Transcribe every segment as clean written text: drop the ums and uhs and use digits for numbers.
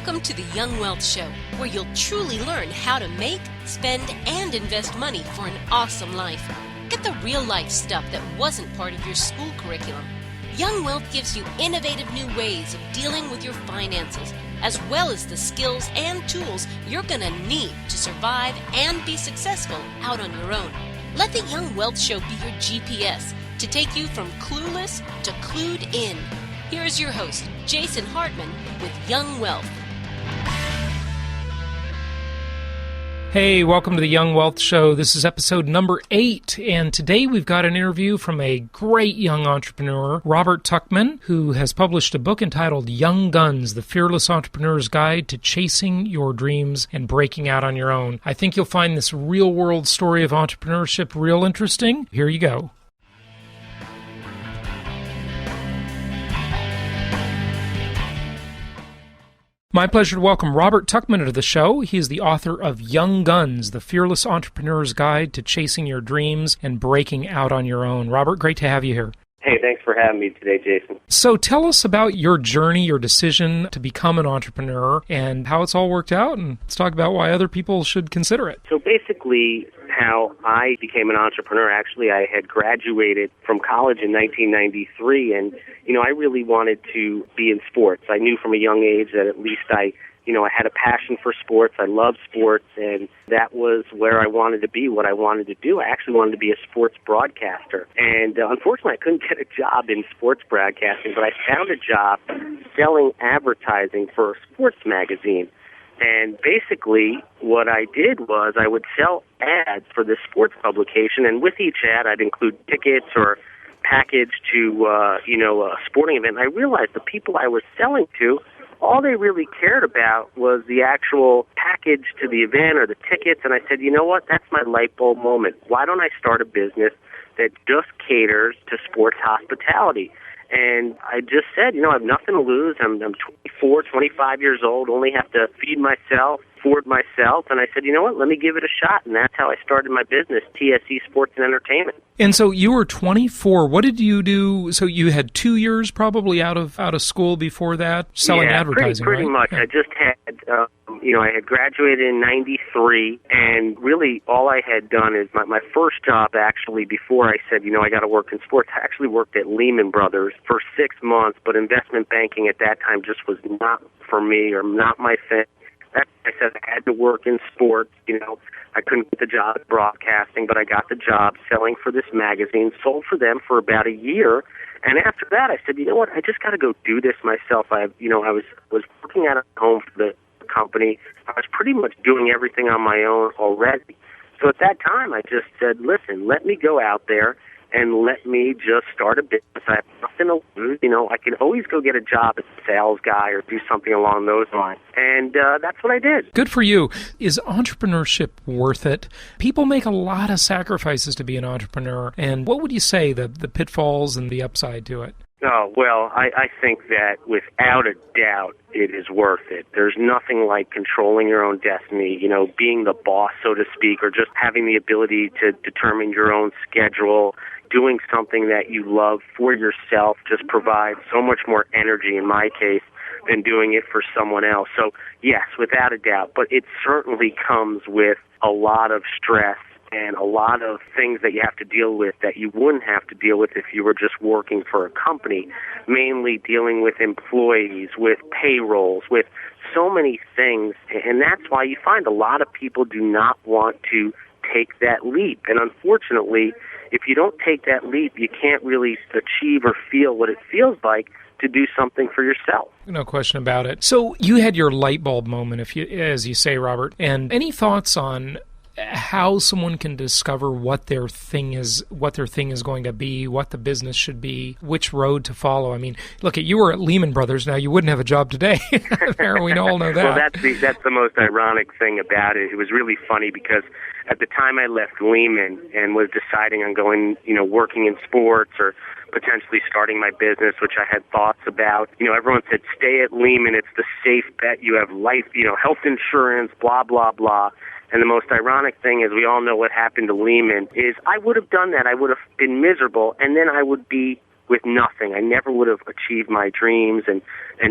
Welcome to the Young Wealth Show, where you'll truly learn how to make, spend, and invest money for an awesome life. Get the real-life stuff that wasn't part of your school curriculum. Young Wealth gives you innovative new ways of dealing with your finances, as well as the skills and tools you're going to need to survive and be successful out on your own. Let the Young Wealth Show be your GPS to take you from clueless to clued in. Here's your host, Jason Hartman, with Young Wealth. Hey, welcome to the Young Wealth Show. This is episode number 8, and today we've got an interview from a great young entrepreneur, Robert Tuchman, who has published a book entitled Young Guns, The Fearless Entrepreneur's Guide to Chasing Your Dreams and Breaking Out on Your Own. I think you'll find this real-world story of entrepreneurship real interesting. Here you go. My pleasure to welcome Robert Tuchman to the show. He is the author of Young Guns, The Fearless Entrepreneur's Guide to Chasing Your Dreams and Breaking Out on Your Own. Robert, great to have you here. Hey, thanks for having me today, Jason. So tell us about your journey, your decision to become an entrepreneur, and how it's all worked out, and let's talk about why other people should consider it. So basically, how I became an entrepreneur, actually, I had graduated from college in 1993, and, I really wanted to be in sports. I knew from a young age that at least I had a passion for sports. I loved sports, and that was where I wanted to be, what I wanted to do. I actually wanted to be a sports broadcaster. And unfortunately, I couldn't get a job in sports broadcasting, but I found a job selling advertising for a sports magazine. And basically, what I did was I would sell ads for this sports publication, and with each ad, I'd include tickets or package to, a sporting event. And I realized the people I was selling to, all they really cared about was the actual package to the event or the tickets. And I said, you know what? That's my light bulb moment. Why don't I start a business that just caters to sports hospitality? And I just said, I have nothing to lose. I'm 24, 25 years old, only have to feed myself, afford myself. And I said, you know what, let me give it a shot. And that's how I started my business, TSE Sports and Entertainment. And so you were 24. What did you do? So you had 2 years probably out of school before that, selling advertising, pretty right? much. Yeah. I just had, I had graduated in 93, and really all I had done is my first job, actually, before I said, I got to work in sports, I actually worked at Lehman Brothers for 6 months, but investment banking at that time just was not for me or not my thing. I said I had to work in sports. I couldn't get the job at broadcasting, but I got the job selling for this magazine, sold for them for about a year. And after that, I said, you know what, I just got to go do this myself. I was working at home for the company. I was pretty much doing everything on my own already. So at that time, I just said, listen, let me go out there and let me just start a business. I have nothing to lose. I can always go get a job as a sales guy or do something along those lines. And that's what I did. Good for you. Is entrepreneurship worth it? People make a lot of sacrifices to be an entrepreneur. And what would you say the pitfalls and the upside to it? Oh, well, I think that without a doubt it is worth it. There's nothing like controlling your own destiny, being the boss, so to speak, or just having the ability to determine your own schedule. Doing something that you love for yourself just provides so much more energy, in my case, than doing it for someone else. So, yes, without a doubt, but it certainly comes with a lot of stress and a lot of things that you have to deal with that you wouldn't have to deal with if you were just working for a company, mainly dealing with employees, with payrolls, with so many things. And that's why you find a lot of people do not want to take that leap. And unfortunately, if you don't take that leap, you can't really achieve or feel what it feels like to do something for yourself. No question about it. So you had your light bulb moment, as you say, Robert. And any thoughts on how someone can discover what their thing is going to be, what the business should be, which road to follow? I mean, look, you were at Lehman Brothers. Now, you wouldn't have a job today. We all know that. Well, that's the most ironic thing about it. It was really funny because at the time I left Lehman and was deciding on going, working in sports or potentially starting my business, which I had thoughts about. Everyone said, stay at Lehman. It's the safe bet. You have life, health insurance, blah, blah, blah. And the most ironic thing is we all know what happened to Lehman is I would have done that. I would have been miserable, and then I would be with nothing. I never would have achieved my dreams and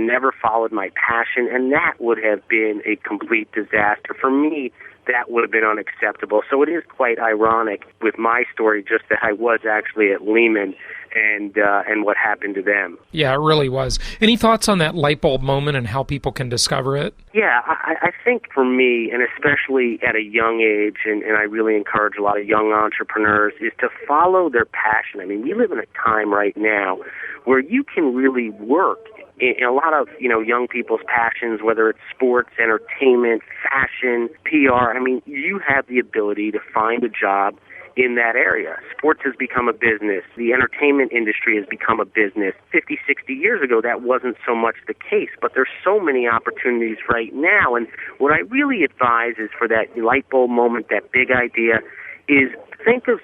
never followed my passion, and that would have been a complete disaster. For me, that would have been unacceptable. So it is quite ironic with my story just that I was actually at Lehman and what happened to them. Yeah, it really was. Any thoughts on that light bulb moment and how people can discover it? Yeah, I think for me, and especially at a young age, and I really encourage a lot of young entrepreneurs, is to follow their passion. I mean, we live in a time right now where you can really work in a lot of, young people's passions, whether it's sports, entertainment, fashion, PR. I mean, you have the ability to find a job in that area. Sports has become a business. The entertainment industry has become a business. 50, 60 years ago, that wasn't so much the case, but there's so many opportunities right now. And what I really advise is for that light bulb moment, that big idea, is think of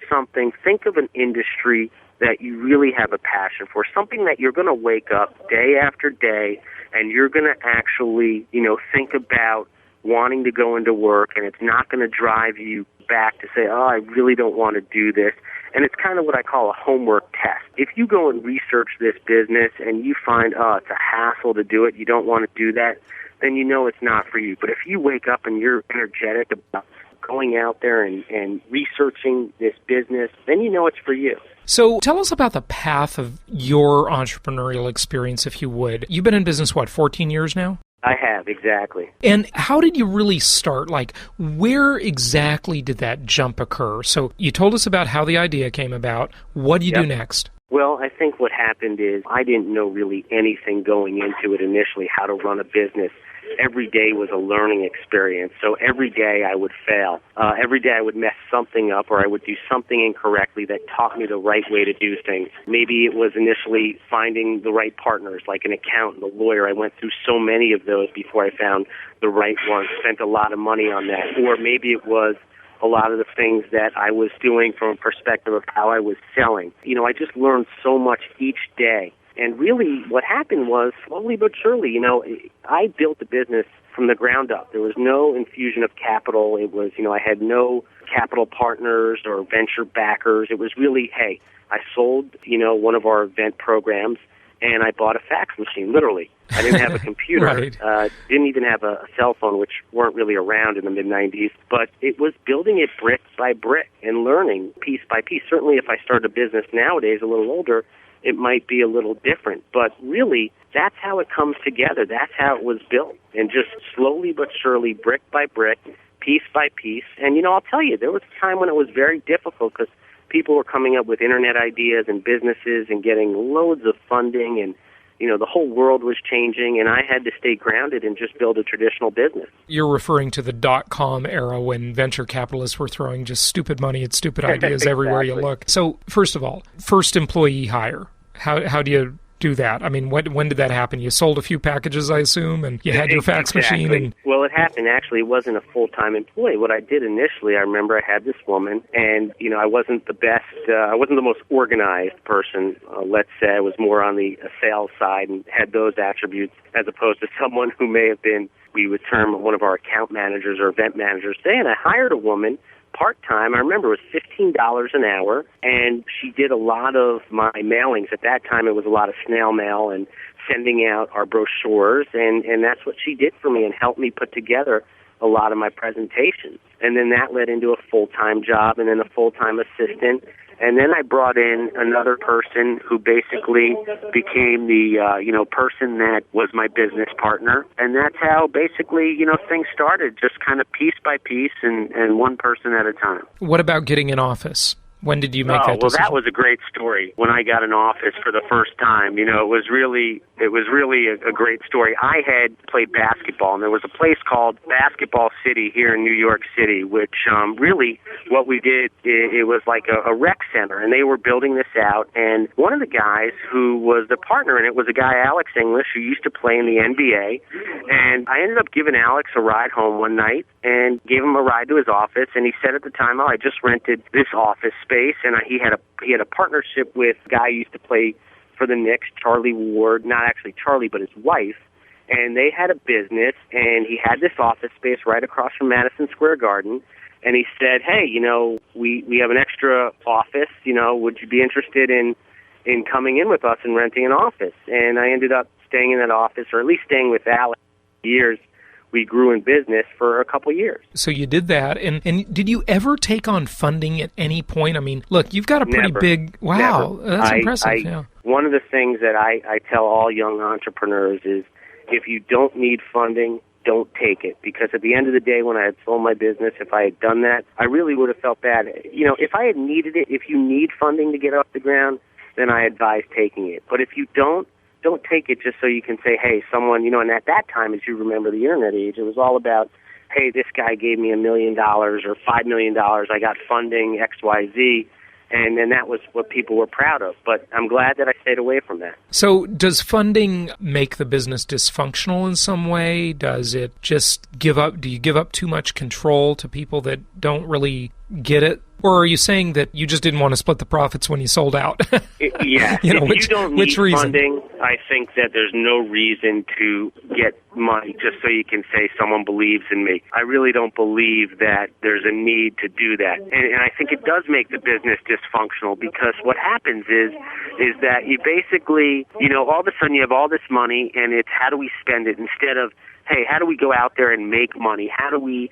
an industry that you really have a passion for, something that you're going to wake up day after day and you're going to actually, think about wanting to go into work, and it's not going to drive you back to say, I really don't want to do this. And it's kind of what I call a homework test. If you go and research this business and you find, it's a hassle to do it, you don't want to do that, then you know it's not for you. But if you wake up and you're energetic about going out there and researching this business, then you know it's for you. So tell us about the path of your entrepreneurial experience, if you would. You've been in business, 14 years now? I have, exactly. And how did you really start? Like, where exactly did that jump occur? So you told us about how the idea came about. What do you do next? Well, I think what happened is I didn't know really anything going into it initially, how to run a business. Every day was a learning experience. So every day I would fail. Every day I would mess something up, or I would do something incorrectly that taught me the right way to do things. Maybe it was initially finding the right partners, like an accountant, a lawyer. I went through so many of those before I found the right one, spent a lot of money on that. Or maybe it was a lot of the things that I was doing from a perspective of how I was selling. I just learned so much each day. And really what happened was, slowly but surely, I built the business from the ground up. There was no infusion of capital. It was, I had no capital partners or venture backers. It was really, hey, I sold, one of our event programs, and I bought a fax machine, literally. I didn't have a computer. Right. Didn't even have a cell phone, which weren't really around in the mid-'90s. But it was building it brick by brick and learning piece by piece. Certainly if I started a business nowadays, a little older, it might be a little different. But really, that's how it comes together. That's how it was built. And just slowly but surely, brick by brick, piece by piece. And, I'll tell you, there was a time when it was very difficult because people were coming up with internet ideas and businesses and getting loads of funding, and the whole world was changing, and I had to stay grounded and just build a traditional business. You're referring to the dot-com era when venture capitalists were throwing just stupid money at stupid ideas Exactly. Everywhere you look. So first of all, first employee hire. How do you do that? I mean, when did that happen? You sold a few packages, I assume, and you had your fax machine. And Well, it happened. Actually, it wasn't a full-time employee. What I did initially, I remember I had this woman, and, I wasn't the best, I wasn't the most organized person, let's say. I was more on the sales side and had those attributes as opposed to someone who may have been, we would term one of our account managers or event managers. And I hired a woman part-time. I remember it was $15 an hour, and she did a lot of my mailings. At that time, it was a lot of snail mail and sending out our brochures, and that's what she did for me and helped me put together a lot of my presentations. And then that led into a full-time job and then a full-time assistant. And then I brought in another person who basically became the, person that was my business partner. And that's how basically, things started, just kind of piece by piece and one person at a time. what about getting an office? When did you make that decision? Well, that was a great story. When I got an office for the first time, it was really a great story. I had played basketball, and there was a place called Basketball City here in New York City, which really what we did, it was like a rec center, and they were building this out. And one of the guys who was the partner in it was a guy, Alex English, who used to play in the NBA. And I ended up giving Alex a ride home one night and gave him a ride to his office. And he said at the time, I just rented this office space, and he had a partnership with a guy who used to play for the Knicks, Charlie Ward, not actually Charlie, but his wife, and they had a business, and he had this office space right across from Madison Square Garden, and he said, hey, we have an extra office, would you be interested in in coming in with us and renting an office. And I ended up staying in that office, or at least staying with Alex for years. We grew in business for a couple years. So you did that. And did you ever take on funding at any point? I mean, look, you've got a pretty big, wow, Never. That's impressive. One of the things that I tell all young entrepreneurs is, if you don't need funding, don't take it. Because at the end of the day, when I had sold my business, if I had done that, I really would have felt bad. You know, if I had needed it, if you need funding to get off the ground, then I advise taking it. But if you don't take it just so you can say, hey, someone, and at that time, as you remember the internet age, it was all about, hey, this guy gave me $1 million or $5 million, I got funding, XYZ, and then that was what people were proud of. But I'm glad that I stayed away from that. So does funding make the business dysfunctional in some way? Does it just do you give up too much control to people that don't really get it? Or are you saying that you just didn't want to split the profits when you sold out? Yeah. If you don't need funding, I think that there's no reason to get money just so you can say someone believes in me. I really don't believe that there's a need to do that. And I think it does make the business dysfunctional, because what happens is that you basically, all of a sudden you have all this money, and it's how do we spend it, instead of, hey, how do we go out there and make money? How do we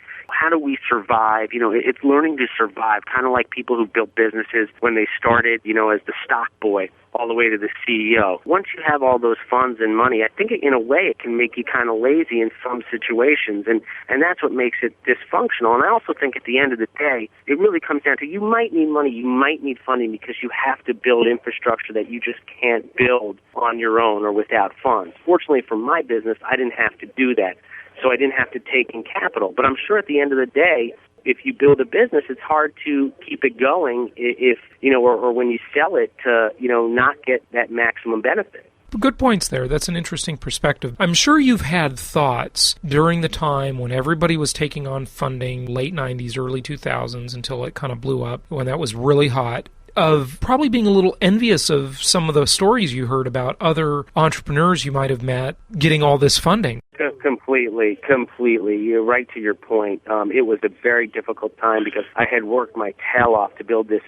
survive? It's learning to survive, kind of like people who built businesses when they started, as the stock boy all the way to the CEO. Once you have all those funds and money, I think in a way it can make you kind of lazy in some situations, and that's what makes it dysfunctional. And I also think at the end of the day, it really comes down to, you might need money, you might need funding, because you have to build infrastructure that you just can't build on your own or without funds. Fortunately for my business, I didn't have to do that, so I didn't have to take in capital. But I'm sure at the end of the day, if you build a business, it's hard to keep it going if, or when you sell it to, not get that maximum benefit. Good points there. That's an interesting perspective. I'm sure you've had thoughts during the time when everybody was taking on funding, late 90s, early 2000s, until it kind of blew up, when that was really hot, of probably being a little envious of some of the stories you heard about other entrepreneurs you might have met getting all this funding. Completely. You're right to your point. It was a very difficult time, because I had worked my tail off to build this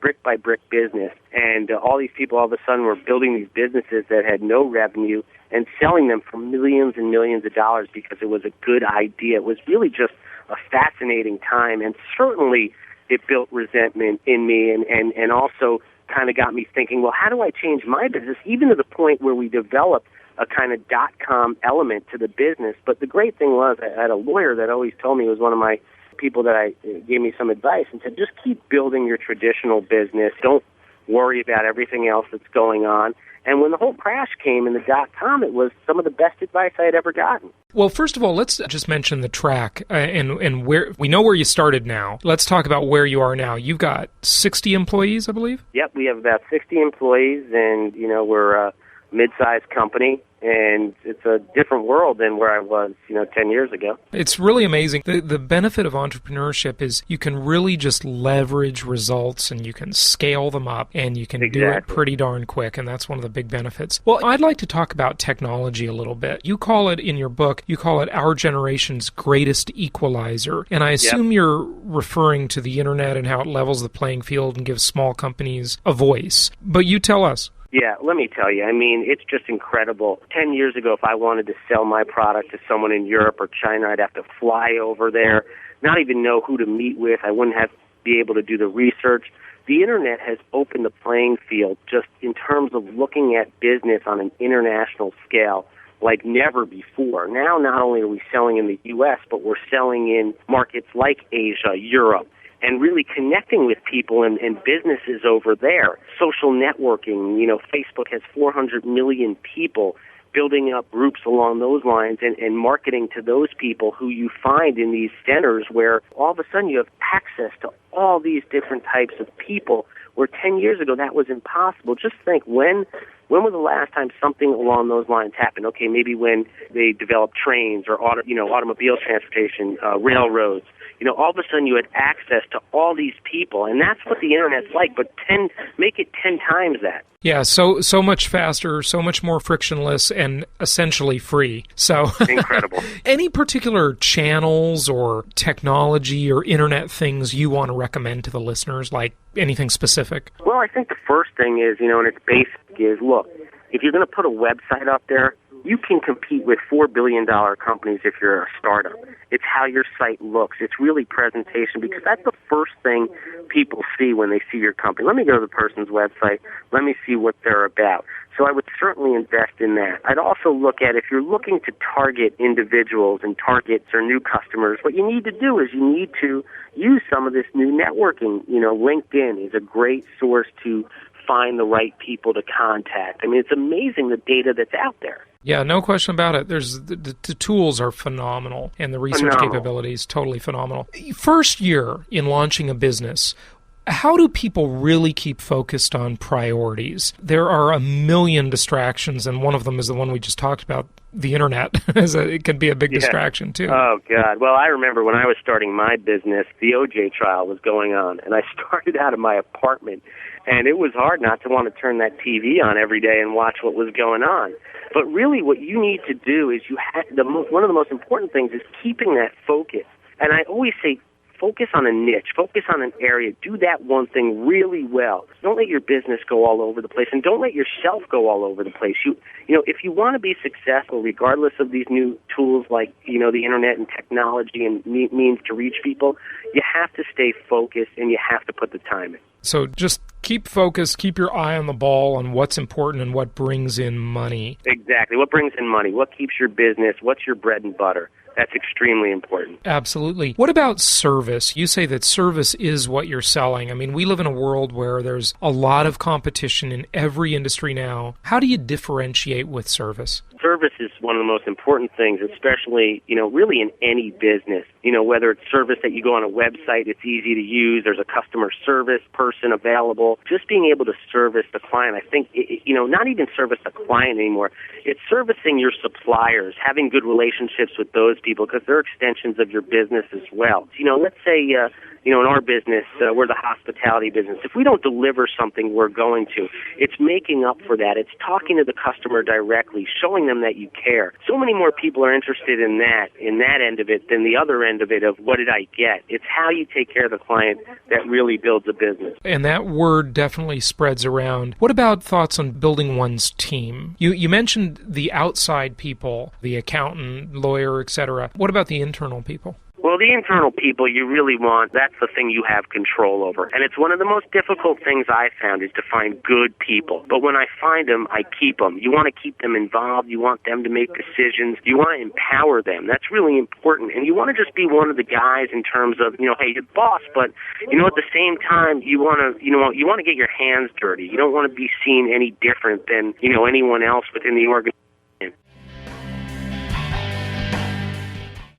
brick-by-brick business, and all these people all of a sudden were building these businesses that had no revenue and selling them for millions and millions of dollars because it was a good idea. It was really just a fascinating time, and certainly it built resentment in me, and also kind of got me thinking, well, how do I change my business, even to the point where we developed a kind of .com element to the business. But the great thing was, I had a lawyer that always told me, was one of my people that gave me some advice, and said, just keep building your traditional business. Don't worry about everything else that's going on. And when the whole crash came in the .com, it was some of the best advice I had ever gotten. Well, first of all, let's just mention the track and where we know where you started now. Let's talk about where you are now. You've got 60 employees, I believe? Yep, we have about 60 employees, and we're a mid-sized company, and it's a different world than where I was, 10 years ago. It's really amazing. The benefit of entrepreneurship is you can really just leverage results, and you can scale them up, and you can do it pretty darn quick, and that's one of the big benefits. Well, I'd like to talk about technology a little bit. You call it, in your book, our generation's greatest equalizer, and I assume you're referring to the internet and how it levels the playing field and gives small companies a voice. But you tell us. Yeah, let me tell you, it's just incredible. 10 years ago, if I wanted to sell my product to someone in Europe or China, I'd have to fly over there, not even know who to meet with. I wouldn't be able to do the research. The internet has opened the playing field just in terms of looking at business on an international scale like never before. Now, not only are we selling in the U.S., but we're selling in markets like Asia, Europe, and really connecting with people and businesses over there. Social networking, Facebook has 400 million people, building up groups along those lines and marketing to those people who you find in these centers, where all of a sudden you have access to all these different types of people, where 10 years ago that was impossible. Just think, when when was the last time something along those lines happened? Okay, maybe when they developed trains or automobile transportation, railroads. All of a sudden you had access to all these people, and that's what the Internet's like, but make it 10 times that. Yeah, so much faster, so much more frictionless, and essentially free. So incredible. Any particular channels or technology or Internet things you want to recommend to the listeners, like anything specific? Well, I think the first thing is, and it's basic, is, look, if you're going to put a website up there, you can compete with $4 billion companies if you're a startup. It's how your site looks. It's really presentation, because that's the first thing people see when they see your company. Let me go to the person's website. Let me see what they're about. So I would certainly invest in that. I'd also look at, if you're looking to target individuals and targets or new customers, what you need to do is you need to use some of this new networking. LinkedIn is a great source to find the right people to contact. I mean, it's amazing the data that's out there. Yeah, no question about it. The tools are phenomenal, and the research capabilities totally phenomenal. First year in launching a business, how do people really keep focused on priorities? There are a million distractions, and one of them is the one we just talked about, the Internet. It can be a big distraction, too. Oh, God. Well, I remember when I was starting my business, the OJ trial was going on, and I started out of my apartment, and it was hard not to want to turn that TV on every day and watch what was going on. But really what you need to do is one of the most important things is keeping that focus. And I always say, focus on a niche, focus on an area, do that one thing really well. Don't let your business go all over the place, and don't let yourself go all over the place. If you want to be successful, regardless of these new tools like, the Internet and technology and means to reach people, you have to stay focused and you have to put the time in. So just keep focused, keep your eye on the ball on what's important and what brings in money. Exactly. What brings in money? What keeps your business? What's your bread and butter? That's extremely important. Absolutely. What about service? You say that service is what you're selling. I mean, we live in a world where there's a lot of competition in every industry now. How do you differentiate with service? Service is one of the most important things, especially, really in any business. Whether it's service that you go on a website, it's easy to use, there's a customer service person available. Just being able to service the client, I think, not even service the client anymore. It's servicing your suppliers, having good relationships with those people, because they're extensions of your business as well. Let's say, in our business, we're the hospitality business. If we don't deliver something we're going to, it's making up for that. It's talking to the customer directly, showing them that you care. So many more people are interested in that end of it, than the other end of it of what did I get. It's how you take care of the client that really builds a business. And that word definitely spreads around. What about thoughts on building one's team? You mentioned the outside people, the accountant, lawyer, etc. What about the internal people? Well, the internal people you really want, that's the thing you have control over. And it's one of the most difficult things I found is to find good people. But when I find them, I keep them. You want to keep them involved. You want them to make decisions. You want to empower them. That's really important. And you want to just be one of the guys in terms of, hey, you're the boss, but, at the same time, you want to get your hands dirty. You don't want to be seen any different than, anyone else within the organization.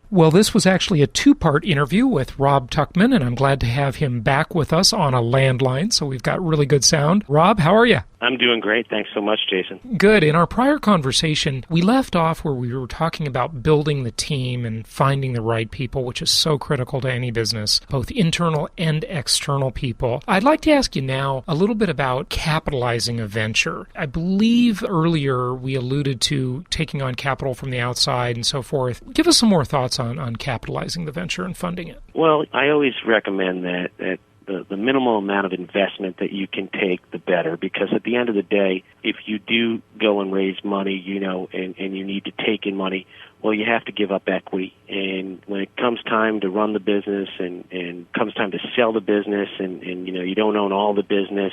Well, this was actually a two-part interview with Rob Tuchman, and I'm glad to have him back with us on a landline, so we've got really good sound. Rob, how are you? I'm doing great. Thanks so much, Jason. Good. In our prior conversation, we left off where we were talking about building the team and finding the right people, which is so critical to any business, both internal and external people. I'd like to ask you now a little bit about capitalizing a venture. I believe earlier we alluded to taking on capital from the outside and so forth. Give us some more thoughts on capitalizing the venture and funding it. Well, I always recommend that the minimal amount of investment that you can take, the better, because at the end of the day, if you do go and raise money, and you need to take in money, well, you have to give up equity. And when it comes time to run the business and comes time to sell the business and you don't own all the business,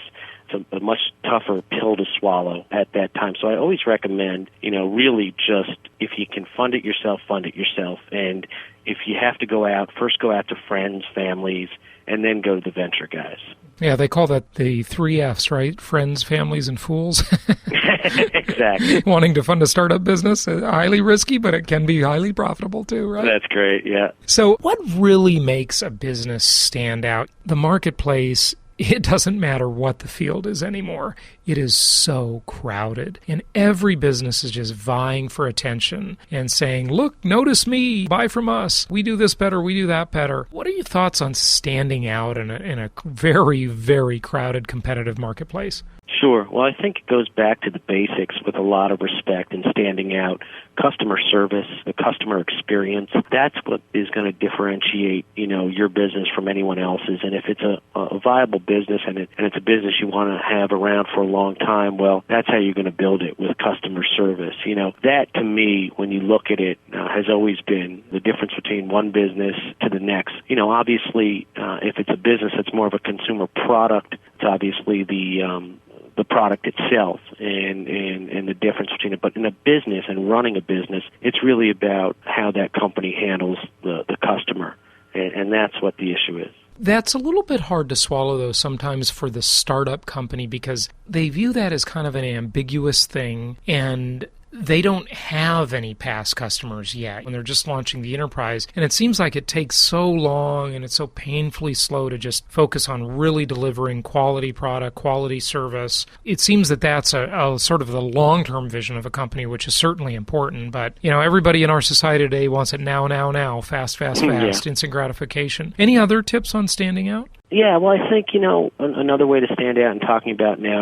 it's a much tougher pill to swallow at that time. So I always recommend, really just if you can fund it yourself, fund it yourself. And if you have to go out, first go out to friends, families, and then go to the venture guys. Yeah, they call that the 3 Fs, right? Friends, families, and fools. Exactly. Wanting to fund a startup business, highly risky, but it can be highly profitable too, right? That's great, yeah. So what really makes a business stand out? The marketplace it doesn't matter what the field is anymore. It is so crowded. And every business is just vying for attention and saying, look, notice me, buy from us. We do this better, we do that better. What are your thoughts on standing out in a very, very crowded competitive marketplace? Sure. Well, I think it goes back to the basics with a lot of respect and standing out. Customer service, the customer experience, that's what is going to differentiate, your business from anyone else's. And if it's a viable business and it's a business you want to have around for a long time, well, that's how you're going to build it, with customer service. That to me, when you look at it, has always been the difference between one business to the next. Obviously, if it's a business that's more of a consumer product, it's obviously the product itself and the difference between it. But in a business and running a business, it's really about how that company handles the customer, and that's what the issue is. That's a little bit hard to swallow, though, sometimes for the startup company, because they view that as kind of an ambiguous thing, and they don't have any past customers yet when they're just launching the enterprise. And it seems like it takes so long and it's so painfully slow to just focus on really delivering quality product, quality service. It seems that that's a sort of the long-term vision of a company, which is certainly important. But, everybody in our society today wants it now, fast, Yeah. instant gratification. Any other tips on standing out? Yeah, well, I think, another way to stand out and talking about now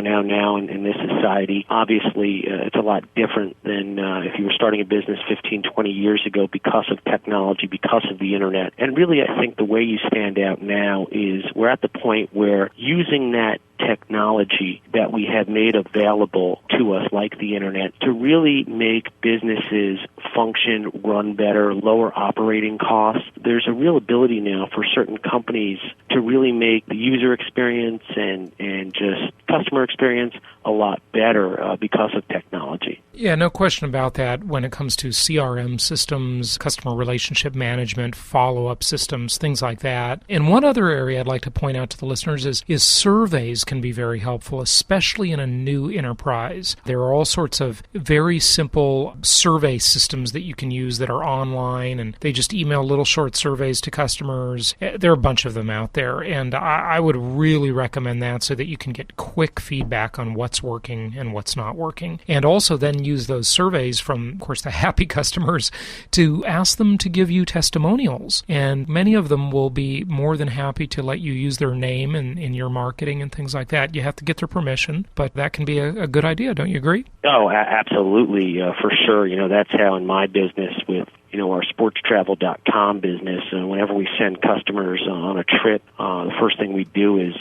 in this society, obviously it's a lot different than if you were starting a business 15, 20 years ago because of technology, because of the Internet. And really, I think the way you stand out now is we're at the point where using that technology that we have made available to us, like the Internet, to really make businesses function, run better, lower operating costs. There's a real ability now for certain companies to really make the user experience and just customer experience a lot better because of technology. Yeah, no question about that when it comes to CRM systems, customer relationship management, follow-up systems, things like that. And one other area I'd like to point out to the listeners is surveys can be very helpful, especially in a new enterprise. There are all sorts of very simple survey systems that you can use that are online, and they just email little short surveys to customers. There are a bunch of them out there, and I would really recommend that so that you can get quick feedback on what's working and what's not working. And also then use those surveys from, of course, the happy customers to ask them to give you testimonials. And many of them will be more than happy to let you use their name in your marketing and things like that. You have to get their permission, but that can be a good idea. Don't you agree? Oh, absolutely, for sure. That's how in my business with our sportstravel.com business, whenever we send customers on a trip, the first thing we do is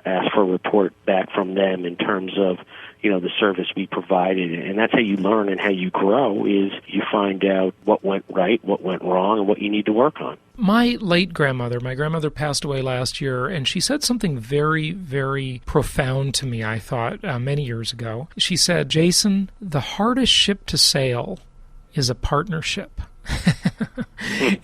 ask for a report back from them in terms of the service we provided. And that's how you learn and how you grow, is you find out what went right, what went wrong, and what you need to work on. My grandmother passed away last year, and she said something very, very profound to me, I thought, many years ago. She said, Jason, the hardest ship to sail is a partnership.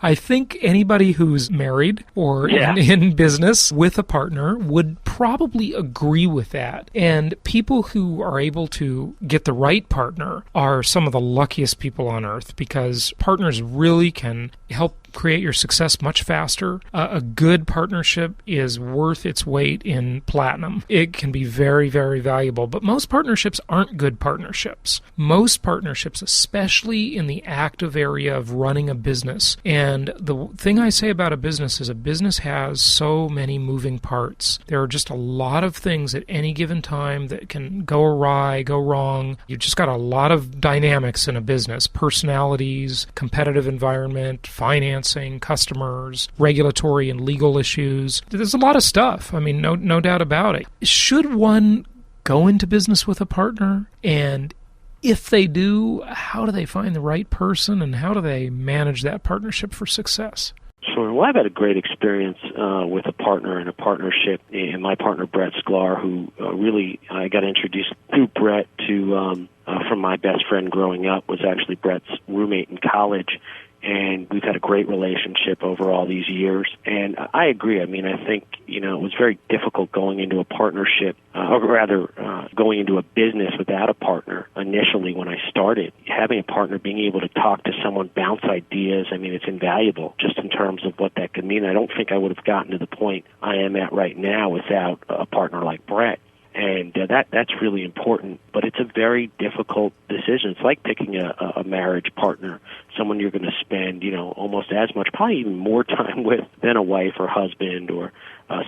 I think anybody who's married or in business with a partner would probably agree with that. And people who are able to get the right partner are some of the luckiest people on earth, because partners really can help create your success much faster. A good partnership is worth its weight in platinum. It can be very, very valuable, but most partnerships aren't good partnerships. Most partnerships, especially in the active area of running a business, and the thing I say about a business is a business has so many moving parts. There are just a lot of things at any given time that can go awry, go wrong. You've just got a lot of dynamics in a business: personalities, competitive environment, finance, customers, regulatory and legal issues. There's a lot of stuff. I mean, no doubt about it. Should one go into business with a partner? And if they do, how do they find the right person, and how do they manage that partnership for success? Sure. Well, I've had a great experience with a partner and a partnership, and my partner, Brett Sklar, who really I got introduced through Brett to from my best friend growing up, was actually Brett's roommate in college. and we've had a great relationship over all these years. And I agree. I mean, I think, it was very difficult going into a partnership, or rather going into a business without a partner initially when I started. Having a partner, being able to talk to someone, bounce ideas, I mean, it's invaluable just in terms of what that could mean. I don't think I would have gotten to the point I am at right now without a partner like Brett. And that's really important, but it's a very difficult decision. It's like picking a marriage partner, someone you're going to spend, almost as much, probably even more time with than a wife or husband or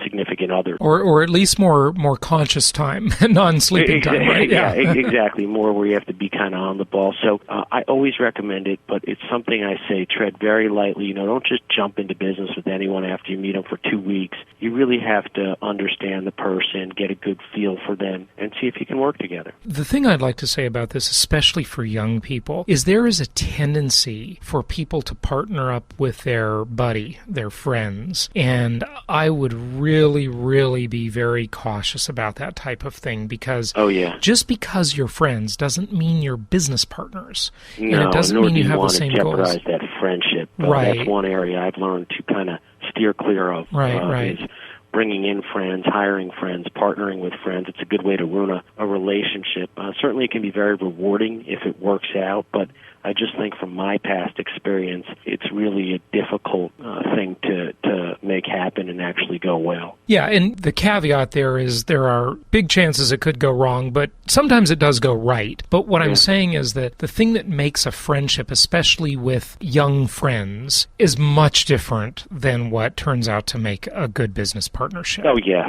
significant other. Or at least more conscious time, non-sleeping time, right? Yeah, exactly. More where you have to be kind of on the ball. So I always recommend it, but it's something I say, tread very lightly. Don't just jump into business with anyone after you meet them for 2 weeks. You really have to understand the person, get a good feel for them, and see if you can work together. The thing I'd like to say about this, especially for young people, is there is a tendency for people to partner up with their buddy, their friends, and I would really be very cautious about that type of thing because just because you're friends doesn't mean you're business partners. No, and it doesn't mean you have the same goals. Jeopardize that friendship. Right. That's one area I've learned to kind of steer clear of. Right. Is bringing in friends, hiring friends, partnering with friends. It's a good way to ruin a relationship. Certainly it can be very rewarding if it works out, but I just think from my past experience, it's really a difficult thing to make happen and actually go well. Yeah, and the caveat there is there are big chances it could go wrong, but sometimes it does go right. But what I'm saying is that the thing that makes a friendship, especially with young friends, is much different than what turns out to make a good business partnership. Oh, yeah.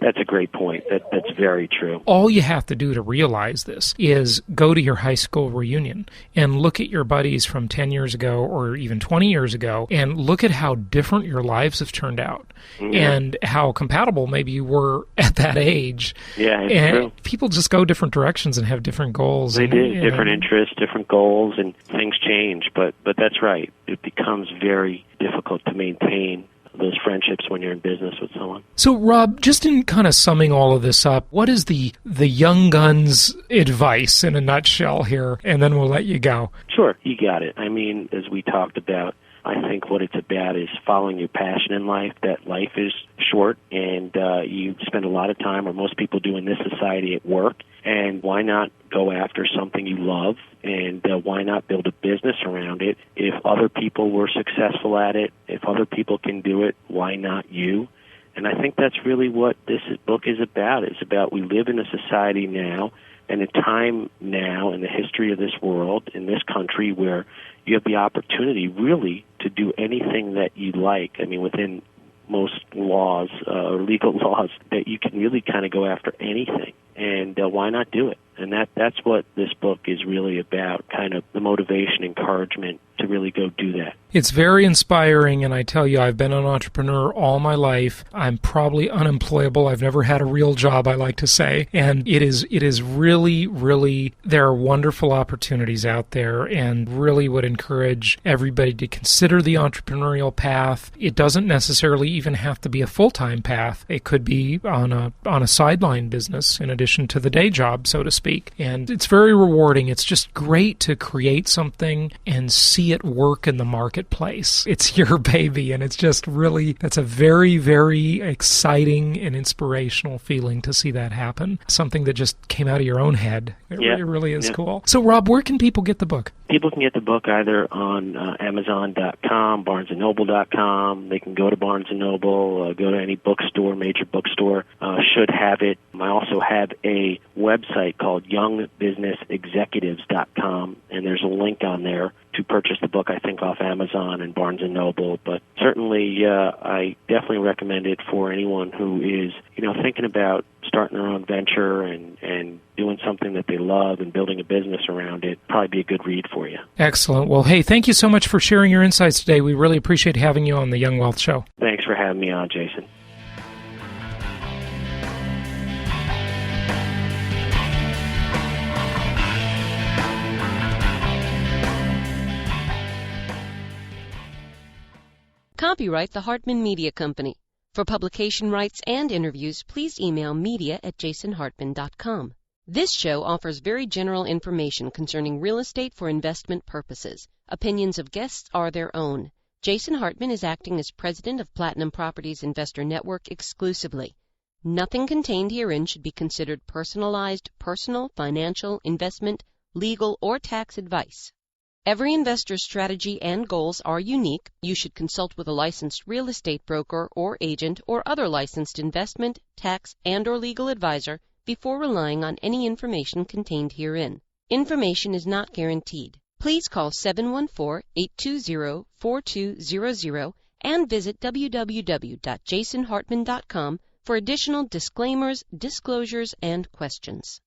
That's a great point. That's very true. All you have to do to realize this is go to your high school reunion and look at your buddies from 10 years ago or even 20 years ago and look at how different your lives have turned out and how compatible maybe you were at that age. Yeah, it's and true. People just go different directions and have different goals. They do. Different interests, different goals, and things change. But that's right. It becomes very difficult to maintain those friendships when you're in business with someone. So, Rob, just in kind of summing all of this up, what is the young guns advice in a nutshell here? And then we'll let you go. Sure, you got it. I mean, as we talked about, I think what it's about is following your passion in life, that life is short and you spend a lot of time, or most people do in this society, at work. And why not go after something you love, and why not build a business around it? If other people were successful at it, if other people can do it, why not you? And I think that's really what this book is about. It's about we live in a society now and a time now in the history of this world, in this country, where you have the opportunity really to do anything that you like. I mean, within most laws or legal laws, that you can really kind of go after anything. And why not do it? And that's what this book is really about, kind of the motivation, encouragement to really go do that. It's very inspiring, and I tell you, I've been an entrepreneur all my life. I'm probably unemployable. I've never had a real job, I like to say. And it is really, there are wonderful opportunities out there, and really would encourage everybody to consider the entrepreneurial path. It doesn't necessarily even have to be a full-time path. It could be on a sideline business in addition to the day job, so to speak. And it's very rewarding. It's just great to create something and see it work in the marketplace. It's your baby, and it's just really, that's a very, very exciting and inspirational feeling to see that happen. Something that just came out of your own head. It really is cool. So, Rob, where can people get the book? People can get the book either on Amazon.com, BarnesandNoble.com. They can go to Barnes & Noble, go to any bookstore, major bookstore, should have it. I also have a website called YoungBusinessExecutives.com, and there's a link on there to purchase the book, I think, off Amazon and Barnes & Noble. But certainly, I definitely recommend it for anyone who is, thinking about starting their own venture and doing something that they love and building a business around it. Probably be a good read for you. Excellent. Well, hey, thank you so much for sharing your insights today. We really appreciate having you on the Young Wealth Show. Thanks for having me on, Jason. Copyright the Hartman Media Company. For publication rights and interviews, please email media@jasonhartman.com. This show offers very general information concerning real estate for investment purposes. Opinions of guests are their own. Jason Hartman is acting as president of Platinum Properties Investor Network exclusively. Nothing contained herein should be considered personalized, personal, financial, investment, legal, or tax advice. Every investor's strategy and goals are unique. You should consult with a licensed real estate broker or agent or other licensed investment, tax, and/or legal advisor before relying on any information contained herein. Information is not guaranteed. Please call 714-820-4200 and visit www.jasonhartman.com for additional disclaimers, disclosures, and questions.